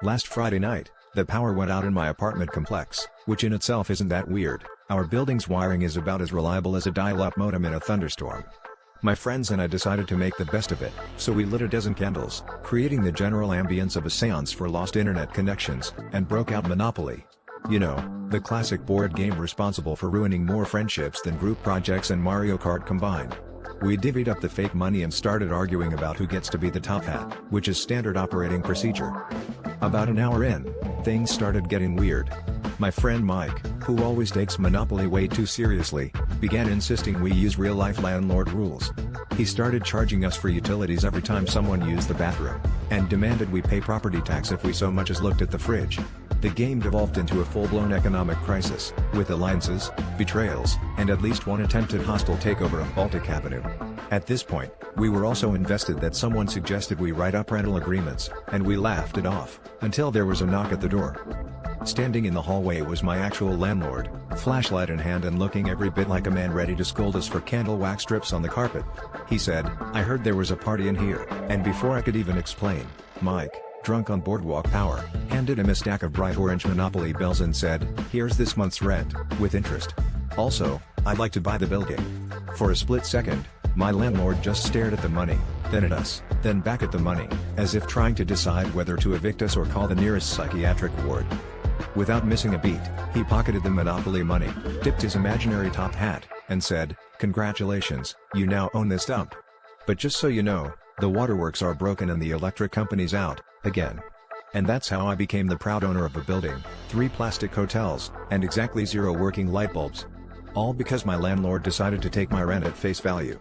Last Friday night, the power went out in my apartment complex, which in itself isn't that weird. Our building's wiring is about as reliable as a dial-up modem in a thunderstorm. My friends and I decided to make the best of it, so we lit a dozen candles, creating the general ambience of a seance for lost internet connections, and broke out Monopoly. You know, the classic board game responsible for ruining more friendships than group projects and Mario Kart combined. We divvied up the fake money and started arguing about who gets to be the top hat, which is standard operating procedure. About an hour in, things started getting weird. My friend Mike, who always takes Monopoly way too seriously, began insisting we use real-life landlord rules. He started charging us for utilities every time someone used the bathroom, and demanded we pay property tax if we so much as looked at the fridge. The game devolved into a full-blown economic crisis, with alliances, betrayals, and at least one attempted hostile takeover of Baltic Avenue. At this point, we were also invested that someone suggested we write up rental agreements, and we laughed it off, until there was a knock at the door. Standing in the hallway was my actual landlord, flashlight in hand and looking every bit like a man ready to scold us for candle wax strips on the carpet. He said, "I heard there was a party in here," and before I could even explain, Mike, drunk on Boardwalk Power, handed him a stack of bright orange Monopoly bills and said, "Here's this month's rent, with interest. Also, I'd like to buy the building." For a split second, my landlord just stared at the money, then at us, then back at the money, as if trying to decide whether to evict us or call the nearest psychiatric ward. Without missing a beat, he pocketed the Monopoly money, tipped his imaginary top hat, and said, "Congratulations, you now own this dump. But just so you know, the waterworks are broken and the electric company's out, again." And that's how I became the proud owner of a building, 3 plastic hotels, and exactly 0 working light bulbs. All because my landlord decided to take my rent at face value.